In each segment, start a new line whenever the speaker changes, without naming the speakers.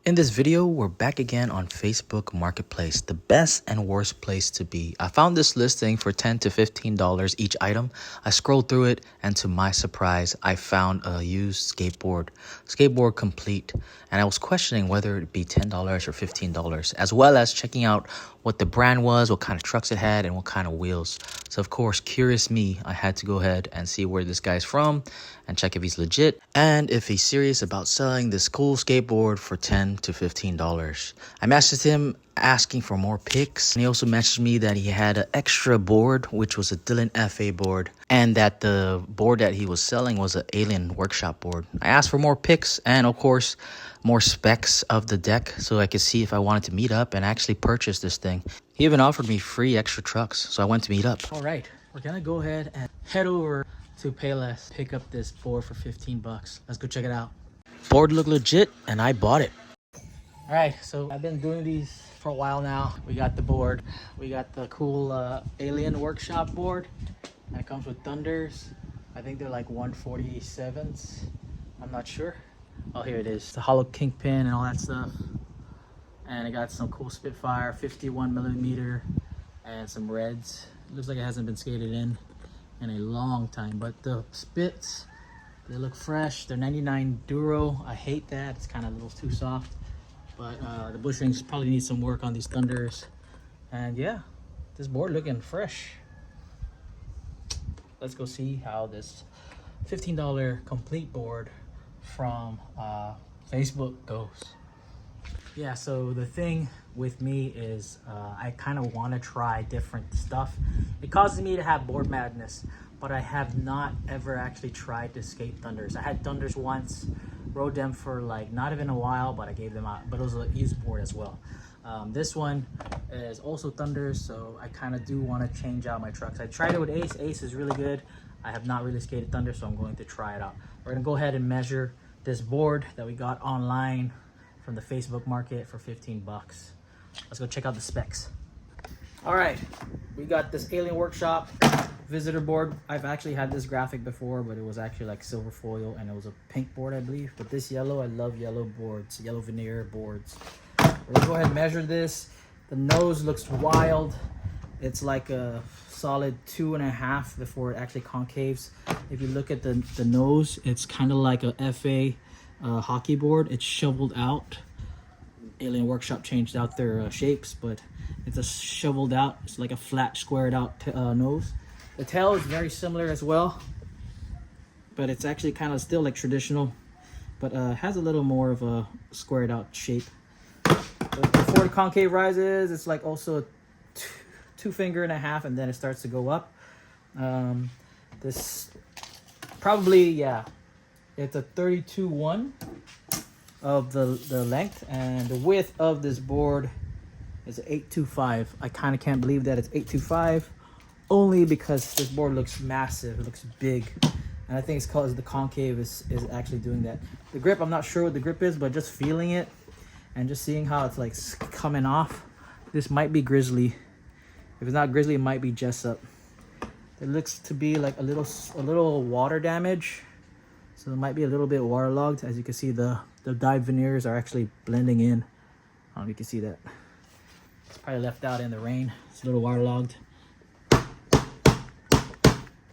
In this video, we're back again on Facebook Marketplace, the best and worst place to be. I found this listing for $10 to $15 each item. I scrolled through it, and to my surprise, I found a used skateboard complete. And I was questioning whether it'd be $10 or $15, as well as checking out what the brand was, what kind of trucks it had, and what kind of wheels. So of course, curious me, I had to go ahead and see where this guy's from and check if he's legit and if he's serious about selling this cool skateboard for $10 to $15. I messaged him asking for more pics, and he also messaged me that he had an extra board, which was a Dylan FA board, and that the board that he was selling was an Alien Workshop board. I asked for more pics and of course more specs of the deck so I could see if I wanted to meet up and actually purchase this thing. He even offered me free extra trucks, so I went to meet up. All right, we're gonna go ahead and head over to Payless, pick up this board for 15 bucks. Let's go check it out. Board looked legit and I bought it. All right, so I've been doing these for a while now. We got the board. We got the cool Alien Workshop board. And it comes with Thunders. I think they're like 147s. I'm not sure. Oh, here it is. The hollow kingpin and all that stuff. And it got some cool Spitfire 51 millimeter and some reds. It looks like it hasn't been skated in a long time, but the spits, they look fresh. They're 99 Duro. I hate that. It's kind of a little too soft, but the bushrings probably need some work on these Thunders. And yeah, this board looking fresh. Let's go see how this $15 complete board from Facebook goes. Yeah, so the thing with me is I kind of want to try different stuff. It causes me to have board madness, but I have not ever actually tried to skate Thunders. I had Thunders once, rode them for like not even a while, but I gave them out, but it was a used board as well. This one is also Thunders, so I kind of do want to change out my trucks. I tried it with Ace. Ace is really good. I have not really skated Thunder, so I'm going to try it out. We're gonna go ahead and measure this board that we got online from the Facebook market for 15 bucks. Let's go check out the specs. All right, we got this Alien Workshop visitor board. I've actually had this graphic before, but it was actually like silver foil and it was a pink board, I believe. But this yellow, I love yellow boards, yellow veneer boards. We're gonna go ahead and measure this. The nose looks wild. It's like a solid 2.5 before it actually concaves. If you look at the nose, it's kind of like a FA hockey board. It's shoveled out. Alien Workshop changed out their shapes, but it's a shoveled out. It's like a flat, squared out nose. The tail is very similar as well, but it's actually kind of still like traditional, but has a little more of a squared out shape. But before the concave rises, it's like also a 2.5 finger, and then it starts to go up. This probably, yeah, it's a 32.1 of the length, and the width of this board is 8.25. I kind of can't believe that it's 8.25, only because this board looks massive. It looks big, and I think it's because the concave is actually doing that. The grip, I'm not sure what the grip is, but just feeling it and just seeing how it's like coming off, this might be Grizzly. If it's not Grizzly, it might be Jessup. It looks to be like a little water damage, so it might be a little bit waterlogged. As you can see, the dyed veneers are actually blending in. I don't know if you can see that. It's probably left out in the rain. It's a little waterlogged.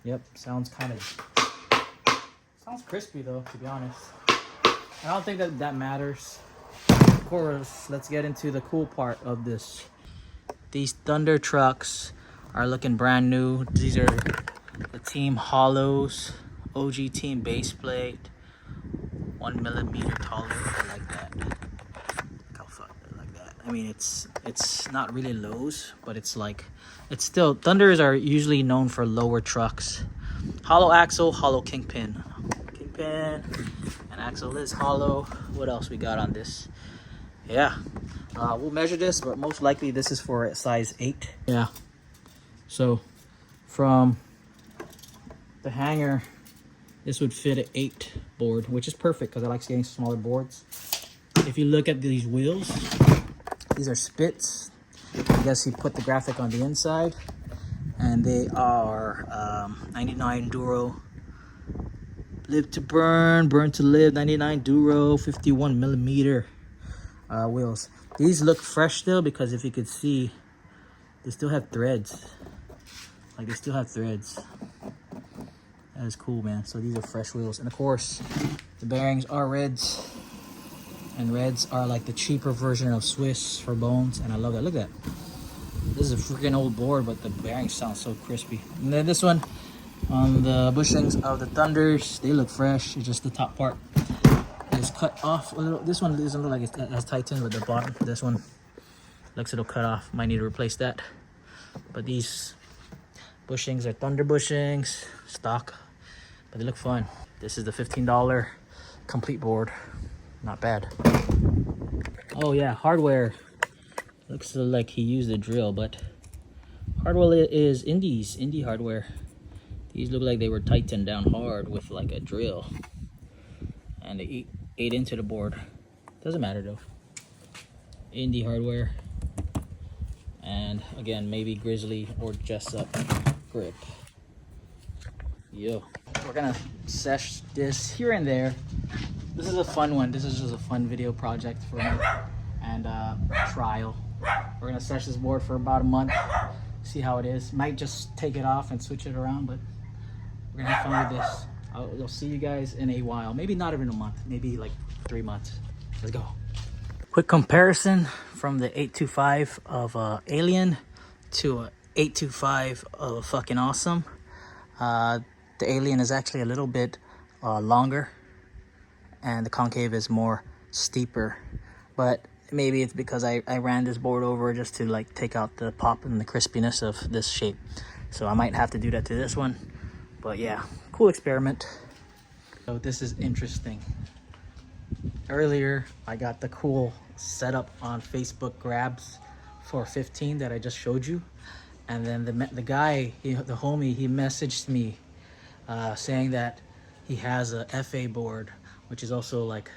Yep, sounds crispy though, to be honest. I don't think that matters. Of course, let's get into the cool part of this. These Thunder trucks are looking brand new. These are the Team Hollows, OG Team base plate, 1 millimeter taller. I like that. Look how fun, I like that. I mean, it's not really lows, but it's still, Thunders are usually known for lower trucks. Hollow axle, hollow kingpin. Kingpin and axle is hollow. What else we got on this? Yeah. We'll measure this, but most likely this is for a size 8. Yeah. So from the hanger, this would fit an 8 board, which is perfect because I like skating smaller boards. If you look at these wheels, these are spits. I guess he put the graphic on the inside, and they are 99 Duro. Live to burn, burn to live, 99 Duro, 51 millimeter.
wheels. These look fresh still because if you could see, they still have threads. Like they still have threads. That is cool, man. So these are fresh wheels. And of course, the bearings are reds. And reds are like the cheaper version of Swiss for bones. And I love that. Look at that. This is a freaking old board, but the bearings sound so crispy. And then this one, on the bushings of the Thunders, they look fresh. It's just the top part is cut off a little. This one doesn't look like it has tightened, but the bottom, this one looks it'll cut off. Might need to replace that. But these bushings are Thunder bushings, stock, but they look fun. This is the $15 complete board. Not bad. Oh yeah, hardware. Looks like he used a drill, but hardware is indie hardware. These look like they were tightened down hard with like a drill, and they ate into the board. Doesn't matter though. Indie hardware, and again maybe Grizzly or Jessup grip. Yo, we're gonna sesh this here and there. This is a fun one. This is just a fun video project for me and trial. We're gonna sesh this board for about a month, see how it is. Might just take it off and switch it around, but we're gonna have fun with this. I'll see you guys in a while. Maybe not even a month, maybe like 3 months. Let's go. Quick comparison from the 825 of Alien to a 825 of fucking Awesome. The Alien is actually a little bit longer, and the concave is more steeper, but maybe it's because I ran this board over just to like take out the pop and the crispiness of this shape. So I might have to do that to this one. But yeah, cool experiment. So this is interesting. Earlier, I got the cool setup on Facebook grabs for 15 that I just showed you. And then the guy, the homie, he messaged me saying that he has a FA board, which is also like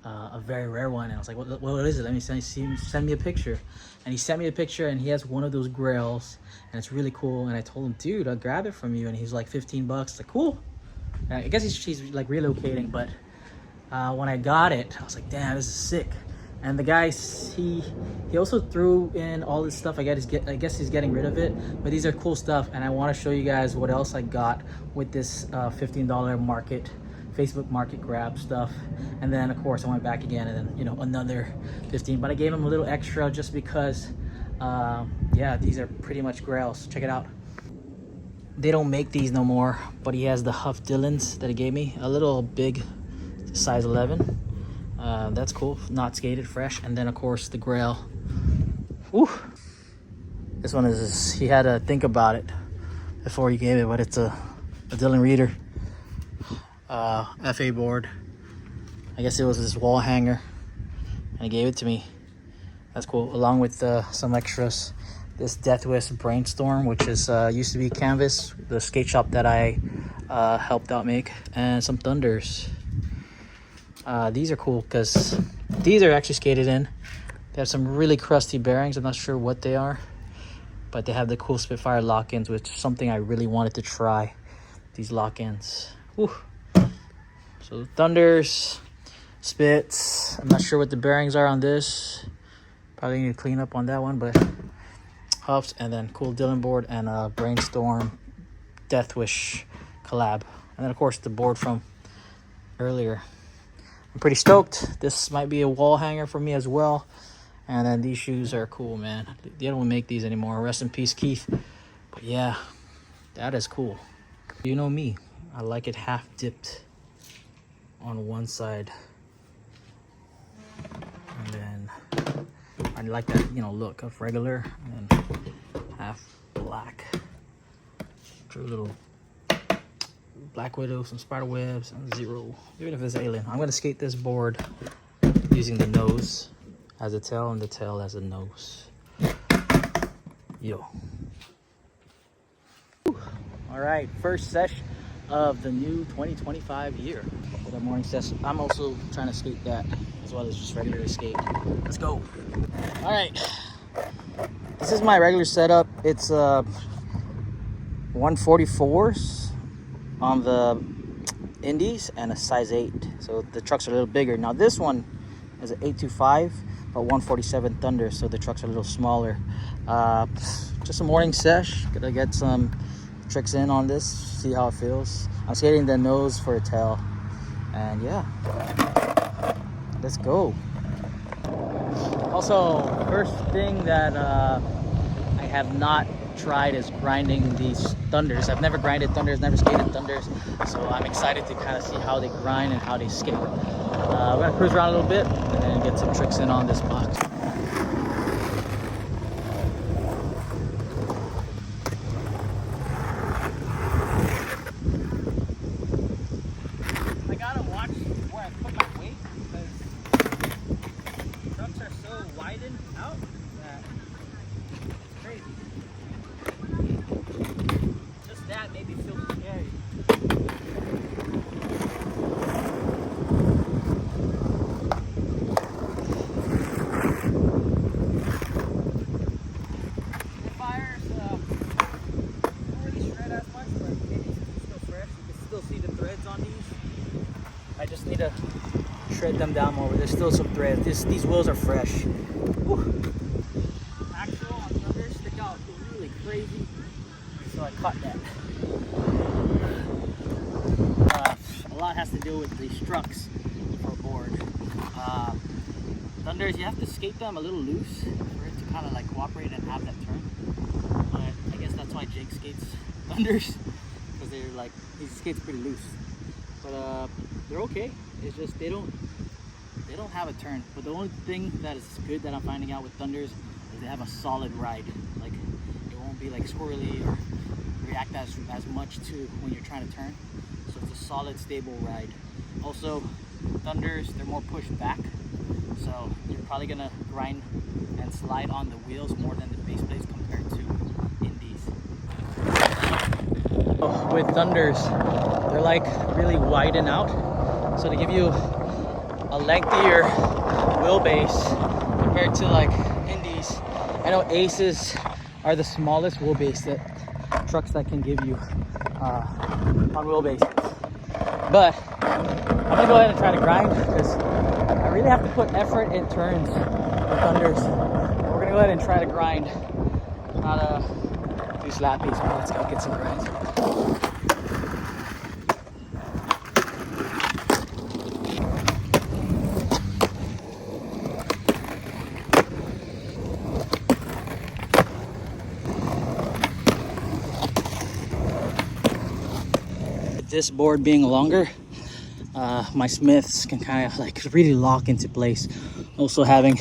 a very rare one. And I was like, what is it? Let me send me a picture. And he sent me a picture, and he has one of those grails, and it's really cool. And I told him, dude, I'll grab it from you. And he's like, 15 bucks. Like, cool. And I guess he's like relocating, but when I got it, I was like, damn, this is sick. And the guy, he also threw in all this stuff. I guess he's getting rid of it, but these are cool stuff. And I want to show you guys what else I got with this $15 Facebook market grab stuff. And then of course I went back again, and then, you know, another 15, but I gave him a little extra just because yeah, these are pretty much grails. Check it out. They don't make these no more, but he has the Huff Dillons that he gave me, a little big, size 11. That's cool, not skated, fresh. And then of course the grail. Woo. This one is, he had to think about it before he gave it, but it's a Dillon Reader FA board. I guess it was his wall hanger, and he gave it to me. That's cool, along with some extras. This Death Wish Brainstorm, which is used to be Canvas, the skate shop that I helped out make, and some Thunders. These are cool because these are actually skated in. They have some really crusty bearings. I'm not sure what they are, but they have the cool Spitfire lock-ins, which is something I really wanted to try. These lock-ins. Whew. So Thunders, Spits. I'm not sure what the bearings are on this. Probably need to clean up on that one, but Huffs, and then cool Dillon board and a Brainstorm Death Wish collab. And then of course the board from earlier. I'm pretty stoked. This might be a wall hanger for me as well. And then these shoes are cool, man. They don't make these anymore. Rest in peace, Keith. But yeah, that is cool. You know me, I like it half dipped on one side, and then I like that, you know, look of regular, and then half black. Drew a little Black Widow, some spider webs, and zero. Even if it's Alien, I'm gonna skate this board using the nose as a tail and the tail as a nose. Yo. All right, first session of the new 2025 year. For the morning session, I'm also trying to skate that as well as just regular skate. Let's go. All right, this is my regular setup. It's 144s on the Indies and a size 8. So the trucks are a little bigger. Now this one is an 825, or 147 Thunder, so the trucks are a little smaller. Just a morning sesh. Gonna get some tricks in on this, see how it feels. I'm skating the nose for a tail, and yeah, let's go. Also, first thing that I have not tried is grinding these Thunders. I've never grinded Thunders, never skated Thunders, so I'm excited to kind of see how they grind and how they skate. We're gonna cruise around a little bit and then get some tricks in on this box. I gotta watch where I put my weight because trucks are so widened out that it's crazy. Just that made me feel scary. Spitfires don't really shred as much, but maybe it's still fresh. You can still see the threads on these. I just need to shred them down more. There's still some threads. These wheels are fresh. Whew. Axle on Thunder stick out really crazy, so I caught that. A lot has to do with these trucks for board. Thunders, you have to skate them a little loose for it to kind of like cooperate and have that turn. But I guess that's why Jake skates Thunders, because they're like, he skates pretty loose. But they're okay. It's just they don't have a turn. But the only thing that is good that I'm finding out with Thunders is they have a solid ride. Like it won't be like squirrely or react as much to when you're trying to turn. So it's a solid, stable ride. Also, Thunders, they're more pushed back, so you're probably gonna grind and slide on the wheels more than the base plates compared to Indies. With Thunders, they're like really widened out, so they give you a lengthier wheelbase compared to like Indies. I know Aces are the smallest wheelbase that trucks that can give you on wheelbase. But I'm gonna go ahead and try to grind because I really have to put effort in turns with Thunders. We're gonna go ahead and try to grind, not do slappies, but let's go get some grinds. This board being longer, my Smiths can kind of like really lock into place. Also having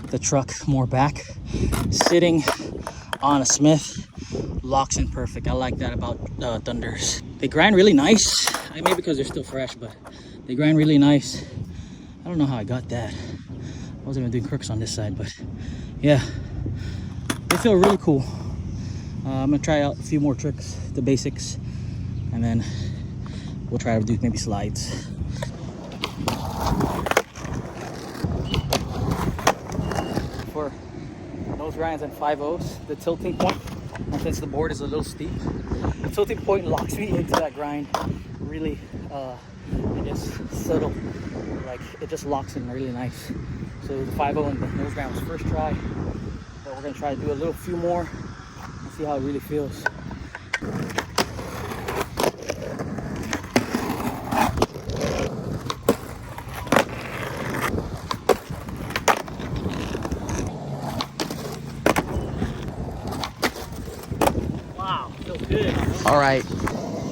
the truck more back, sitting on a Smith locks in perfect. I like that about Thunders. They grind really nice. Maybe because they're still fresh, but they grind really nice. I don't know how I got that. I wasn't even doing crooks on this side, but yeah, they feel really cool. I'm gonna try out a few more tricks, the basics, and then we'll try to do maybe slides. For nose grinds and 5/0s, the tilting point, and since the board is a little steep, the tilting point locks me into that grind really, I guess, subtle. Like it just locks in really nice. So the 5/0 and the nose grind was first try, but we're gonna try to do a few more and see how it really feels.
All right,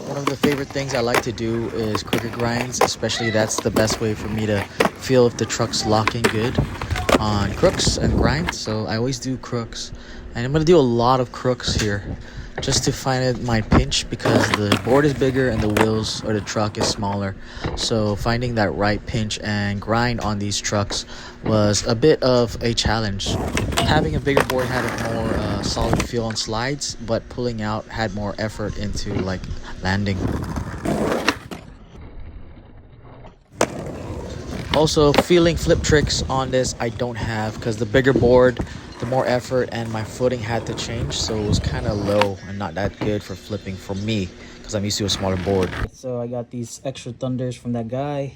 one of the favorite things I like to do is crooked grinds, especially that's the best way for me to feel if the truck's locking good on crooks and grinds. So I always do crooks, and I'm gonna do a lot of crooks here just to find my pinch because the board is bigger and the wheels or the truck is smaller. So finding that right pinch and grind on these trucks was a bit of a challenge. Having a bigger board had a more solid feel on slides, but pulling out had more effort into like landing. Also, feeling flip tricks on this I don't have because the bigger board, the more effort and my footing had to change, so it was kind of low and not that good for flipping for me because I'm used to a smaller board.
So I got these extra Thunders from that guy.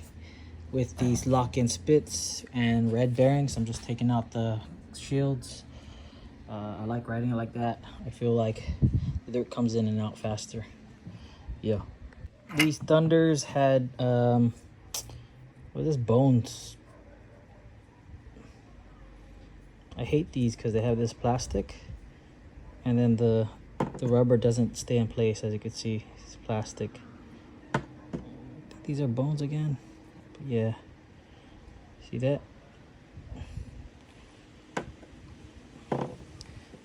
with these lock-in spits and red bearings. I'm just taking out the shields. I like riding it like that. I feel like the dirt comes in and out faster. Yeah. These Thunders had what is this, bones? I hate these because they have this plastic, and then the rubber doesn't stay in place. As you can see, it's plastic. I think these are bones again. But yeah, see that? I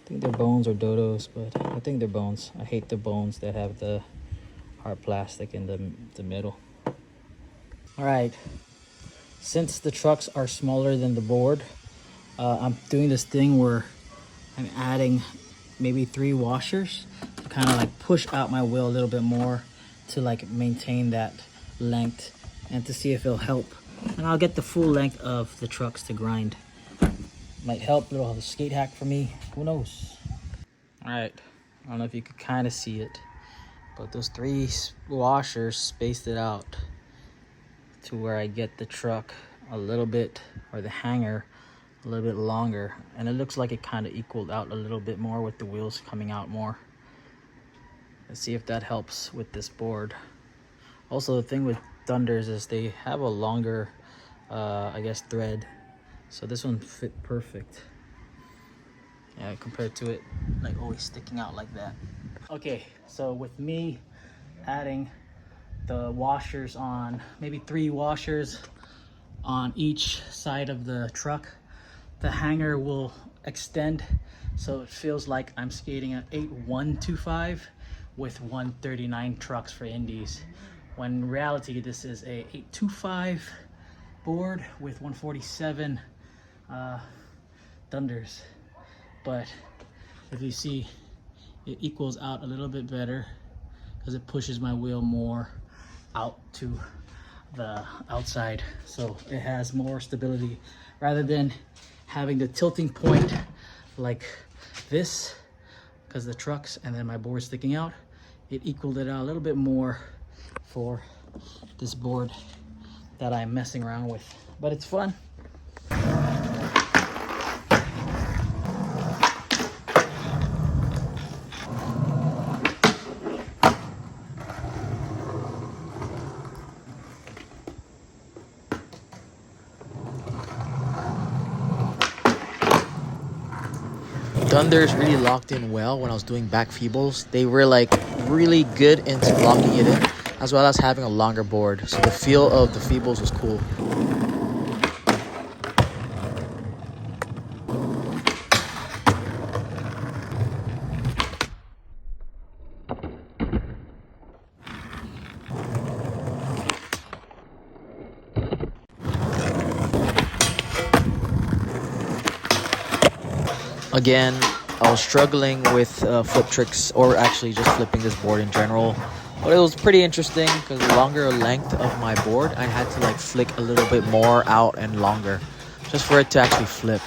think they're bones or dodos, but I think they're bones. I hate the bones that have the hard plastic in the middle. All right, since the trucks are smaller than the board, I'm doing this thing where I'm adding maybe 3 washers to kind of like push out my wheel a little bit more to like maintain that length and to see if it'll help. And I'll get the full length of the trucks to grind. Might help, a little skate hack for me, who knows. All right, I don't know if you could kind of see it, but those 3 washers spaced it out to where I get the truck a little bit, or the hanger a little bit longer, and it looks like it kind of equaled out a little bit more with the wheels coming out more. Let's see if that helps with this board. Also, the thing with Thunders is they have a longer I guess thread, so this one fit perfect, yeah, compared to it like always sticking out like that. Okay, so with me adding the washers on, maybe 3 washers on each side of the truck, the hanger will extend so it feels like I'm skating at 8.125 with 139 trucks for indies, when in reality this is a 8.25 board with 147 Thunders. But if you see, it equals out a little bit better because it pushes my wheel more out to the outside, so it has more stability rather than having the tilting point like this, because the trucks and then my board sticking out. It equaled it out a little bit more for this board that I'm messing around with, but it's fun.
Thunders really locked in well when I was doing back feebles. They were like really good into locking it in, as well as having a longer board. So the feel of the feebles was cool. Again, I was struggling with flip tricks, or actually just flipping this board in general. But it was pretty interesting because the longer length of my board, I had to like flick a little bit more out and longer just for it to actually flip.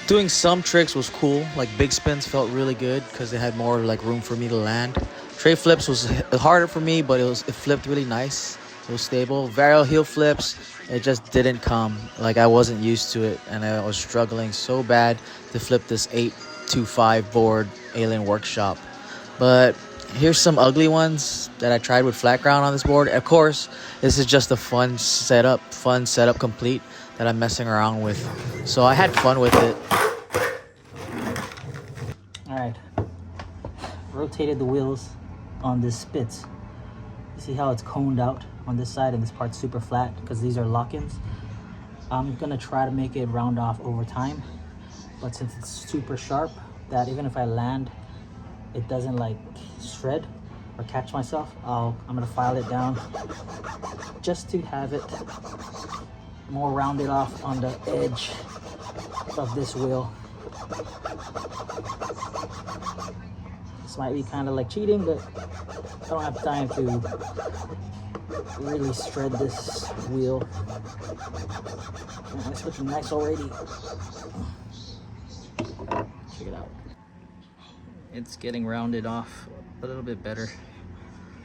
Doing some tricks was cool, like big spins felt really good because they had more like room for me to land. Tray flips was harder for me, but it flipped really nice. It was stable. Varial heel flips, it just didn't come. Like I wasn't used to it, and I was struggling so bad to flip this 8.25 board Alien Workshop. But here's some ugly ones that I tried with flat ground on this board. Of course, this is just a fun setup complete that I'm messing around with. So I had fun with it.
All right, rotated the wheels on this spits. You see how it's coned out on this side and this part's super flat because these are lock-ins. I'm gonna try to make it round off over time, but since it's super sharp that even if I land, it doesn't like shred or catch myself, I'm gonna file it down just to have it more rounded off on the edge of this wheel. This might be kind of like cheating, but I don't have time to really shred this wheel. It's looking nice already. Check it out. It's getting rounded off a little bit better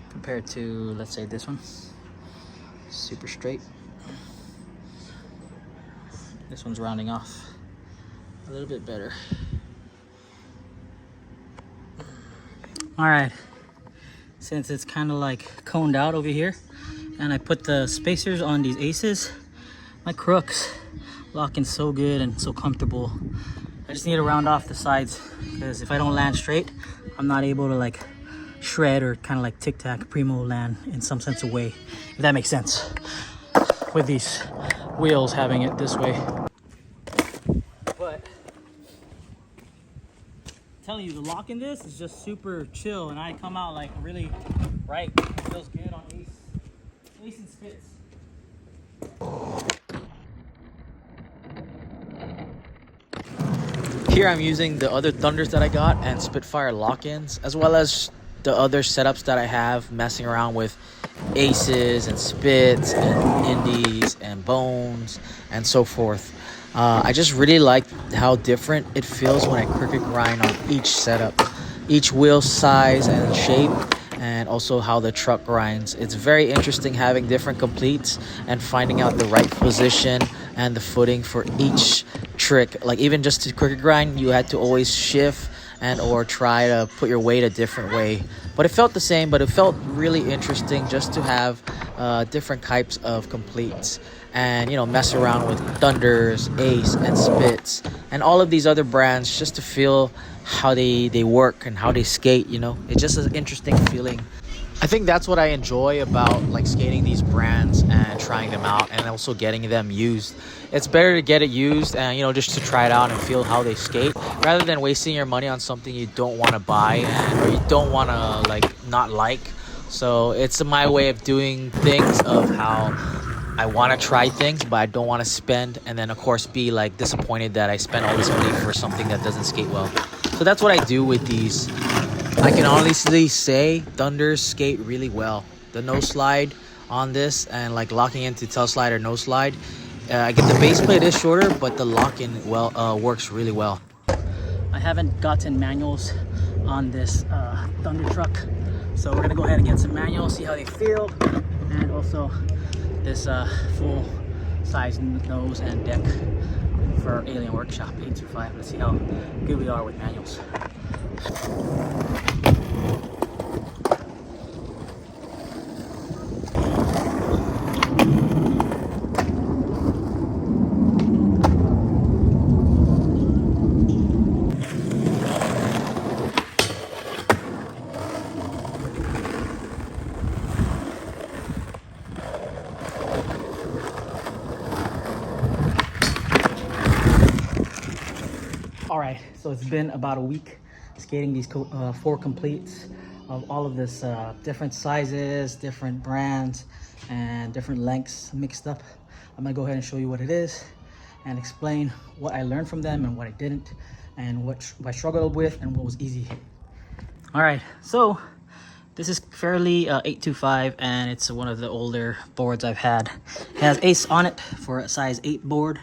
compared to, let's say, this one. Super straight. This one's rounding off a little bit better. All right, since it's kind of like coned out over here, and I put the spacers on these aces, my crooks locking so good and so comfortable. I just need to round off the sides, because if I don't land straight, I'm not able to like shred or kind of like tic-tac primo land in some sense of way, if that makes sense, with these wheels having it this way. But I'm telling you, the lock in this is just super chill, and I come out like really right. It feels good on ace and spits.
Here I'm using the other Thunders that I got and Spitfire lock-ins, as well as the other setups that I have, messing around with aces and spits and indies and bones and so forth. I just really like how different it feels when I cricket grind on each setup, each wheel size and shape, and also how the truck grinds. It's very interesting having different completes and finding out the right position and the footing for each trick. Like even just to cricket grind, you had to always shift and or try to put your weight a different way, but it felt the same. But it felt really interesting just to have different types of completes, and you know, mess around with Thunders, Ace, and Spits, and all of these other brands, just to feel how they work and how they skate. You know, it's just an interesting feeling. I think that's what I enjoy about like skating these brands and trying them out, and also getting them used. It's better to get it used and, you know, just to try it out and feel how they skate, rather than wasting your money on something you don't want to buy or you don't want to not like. So it's my way of doing things, of how I want to try things, but I don't want to spend, and then of course be like disappointed that I spent all this money for something that doesn't skate well. So that's what I do with these. I can honestly say Thunders skate really well. The no slide on this, and like locking into tail slide or no slide, I get the base plate is shorter, but the lock-in works really well.
I haven't gotten manuals on this Thunder truck, so we're gonna go ahead and get some manuals, see how they feel, and also this full size nose and deck for Alien Workshop 825. Let's see how good we are with manuals. All right, so it's been about a week skating these 4 completes of all of this different sizes, different brands, and different lengths mixed up. I'm gonna go ahead and show you what it is and explain what I learned from them and what I didn't, and what I struggled with and what was easy. All right, so this is fairly 825, and it's one of the older boards I've had. It has Ace on it for a size 8 board.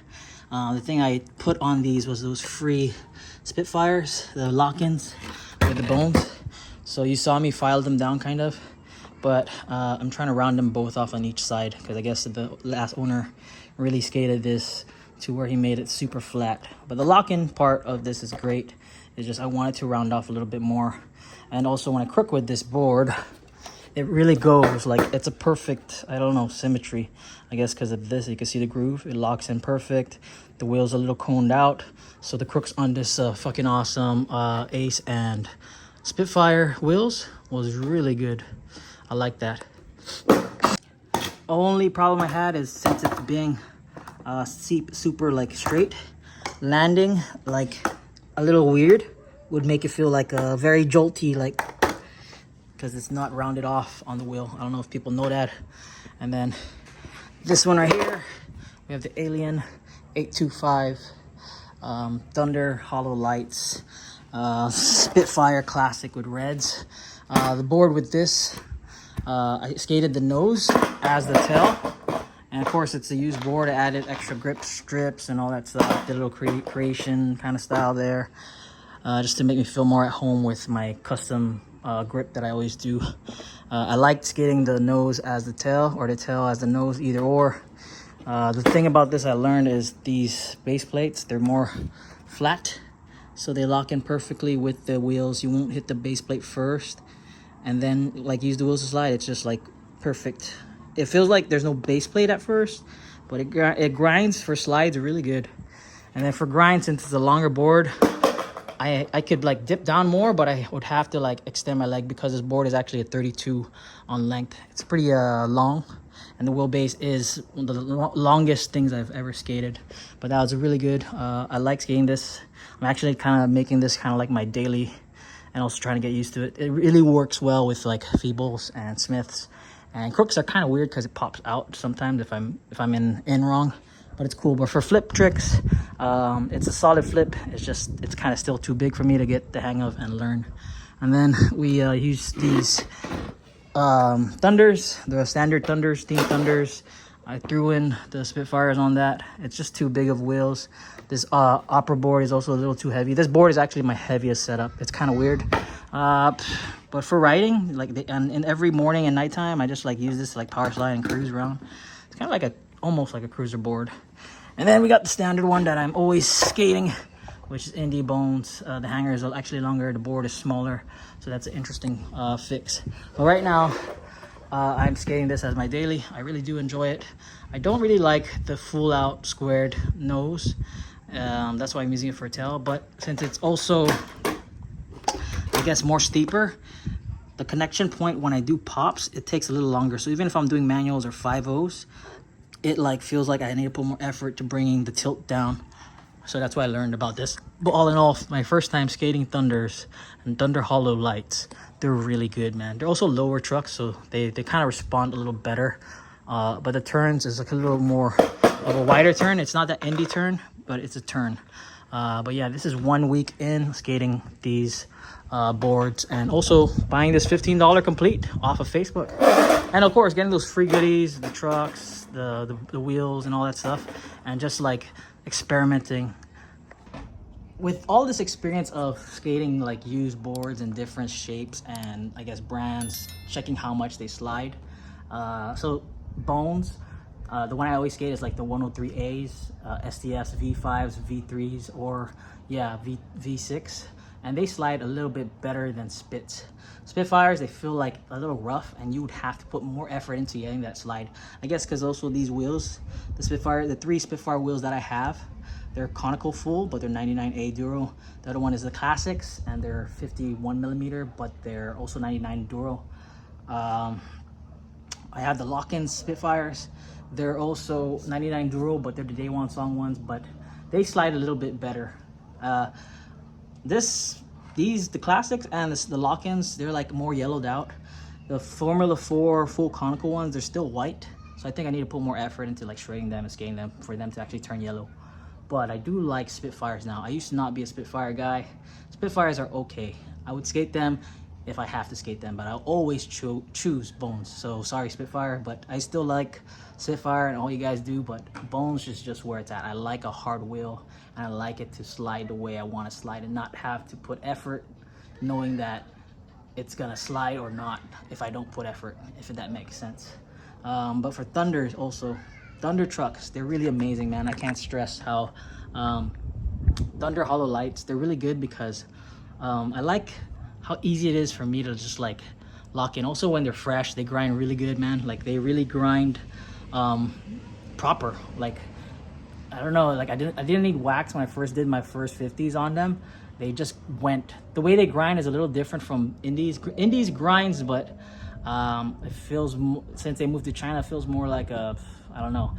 The thing I put on these was those free Spitfires, the lock-ins with the bones. So you saw me file them down kind of, but I'm trying to round them both off on each side, because I guess the last owner really skated this to where he made it super flat. But the lock-in part of this is great. It's just I wanted to round off a little bit more. And also when I crook with this board, it really goes like it's a perfect, I don't know, symmetry. I guess because of this, you can see the groove. It locks in perfect. The wheel's a little coned out. So the crooks on this fucking awesome Ace and Spitfire wheels was really good. I like that. Only problem I had is, since it's being super like straight, landing like a little weird would make it feel like a very jolty, like, because it's not rounded off on the wheel. I don't know if people know that. And then this one right here, we have the Alien 825 Thunder hollow lights, Spitfire classic with reds. The board with this, I skated the nose as the tail, and of course it's a used board. I added extra grip strips and all that stuff, the little creation kind of style there, just to make me feel more at home with my custom grip that I always do. I like skating the nose as the tail or the tail as the nose, either or. The thing about this I learned is these base plates, they're more flat, so they lock in perfectly with the wheels. You won't hit the base plate first and then like use the wheels to slide. It's just like perfect. It feels like there's no base plate at first, but it grinds for slides really good. And then for grind, since it's a longer board, I could like dip down more, but I would have to like extend my leg because this board is actually a 32 on length. It's pretty long, and the wheelbase is one of the longest things I've ever skated. But that was really good. I like skating this. I'm actually kind of making this kind of like my daily, and also trying to get used to it. It really works well with like feebles and smiths, and crooks are kind of weird because it pops out sometimes if I'm in wrong. But it's cool. But for flip tricks, it's a solid flip. It's kind of still too big for me to get the hang of and learn. And then we use these Thunders, the standard Thunders, Team Thunders. I threw in the Spitfires on that. It's just too big of wheels. This opera board is also a little too heavy. This board is actually my heaviest setup. It's kind of weird. But for riding, like and every morning and nighttime, I just like use this to like power slide and cruise around. It's kind of like almost like a cruiser board. And then we got the standard one that I'm always skating, which is Indie Bones. The hanger is actually longer, the board is smaller, so that's an interesting fix. But right now, I'm skating this as my daily. I really do enjoy it. I don't really like the full out squared nose. That's why I'm using it for a tail. But since it's also, I guess, more steeper, the connection point when I do pops, it takes a little longer. So even if I'm doing manuals or 5.0s, it like feels like I need to put more effort to bringing the tilt down. So that's why I learned about this. But all in all, my first time skating Thunders and Thunder Hollow lights, they're really good, man. They're also lower trucks, so they kind of respond a little better. But the turns is like a little more of a wider turn. It's not that indie turn, but it's a turn. But yeah, this is 1 week in skating these boards, and also buying this $15 complete off of Facebook. And of course, getting those free goodies, the trucks, the wheels and all that stuff, and just like experimenting with all this experience of skating like used boards in different shapes and I guess brands, checking how much they slide. So Bones, the one I always skate is like the 103As, STFs, V5s, V3s, or yeah, V6, and they slide a little bit better than Spitfires. They feel like a little rough, and you would have to put more effort into getting that slide. I guess because also these wheels, the 3 Spitfire wheels that I have, they're conical full, but they're 99A Duro. The other one is the Classics, and they're 51mm, but they're also 99 Duro. I have the lock-in Spitfires. They're also 99 Duro, but they're the Day One Song ones, but they slide a little bit better. The Classics and the lock-ins, they're like more yellowed out. The Formula 4 full conical ones, they're still white. So I think I need to put more effort into like shredding them and skating them for them to actually turn yellow. But I do like Spitfires now. I used to not be a Spitfire guy. Spitfires are okay. I would skate them if I have to skate them, but I'll always choose Bones. So sorry Spitfire, but I still like Spitfire and all you guys do, but Bones is just where it's at. I like a hard wheel, and I like it to slide the way I want to slide and not have to put effort knowing that it's gonna slide or not if I don't put effort, if that makes sense. But for Thunders also, Thunder trucks, they're really amazing, man. I can't stress how Thunder Hollow lights, they're really good because I like how easy it is for me to just like lock in. Also when they're fresh, they grind really good, man. Like they really grind proper. Like I don't know, like I didn't need wax when I first did my first 50s on them. They just went, the way they grind is a little different from Indies. Indies grinds, but it feels, since they moved to China, it feels more like a, I don't know,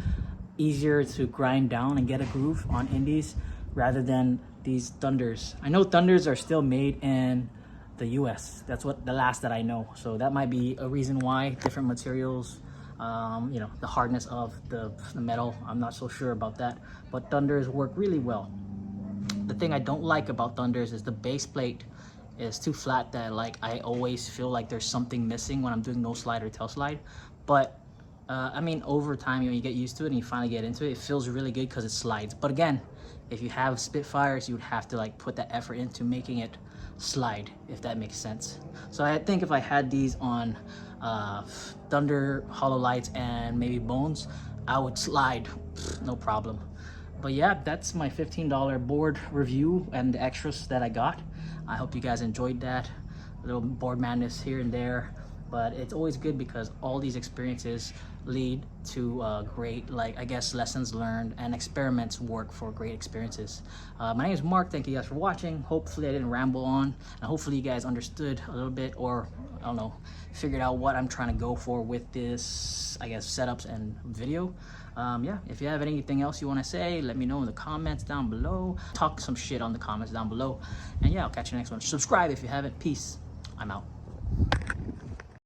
easier to grind down and get a groove on Indies rather than these Thunders. I know Thunders are still made in the US. That's what the last that I know. So that might be a reason why, different materials, you know, the hardness of the metal. I'm not so sure about that, but Thunders work really well. The thing I don't like about Thunders is the base plate is too flat, that like I always feel like there's something missing when I'm doing no slide or tail slide. But I mean, over time, you know, you get used to it and you finally get into it. It feels really good because it slides. But again, if you have Spitfires, you would have to like put that effort into making it slide, if that makes sense. So I think if I had these on Thunder, Hollow Lights, and maybe Bones, I would slide, no problem. But yeah, that's my $15 board review and the extras that I got. I hope you guys enjoyed that. A little board madness here and there, but it's always good because all these experiences lead to great, like, I guess, lessons learned, and experiments work for great experiences. My name is Mark. Thank you guys for watching. Hopefully I didn't ramble on, and hopefully you guys understood a little bit, or I don't know, figured out what I'm trying to go for with this, I guess, setups and video. Yeah, if you have anything else you want to say, let me know in the comments down below. Talk some shit on the comments down below. And yeah, I'll catch you next one. Subscribe if you haven't. Peace. I'm out.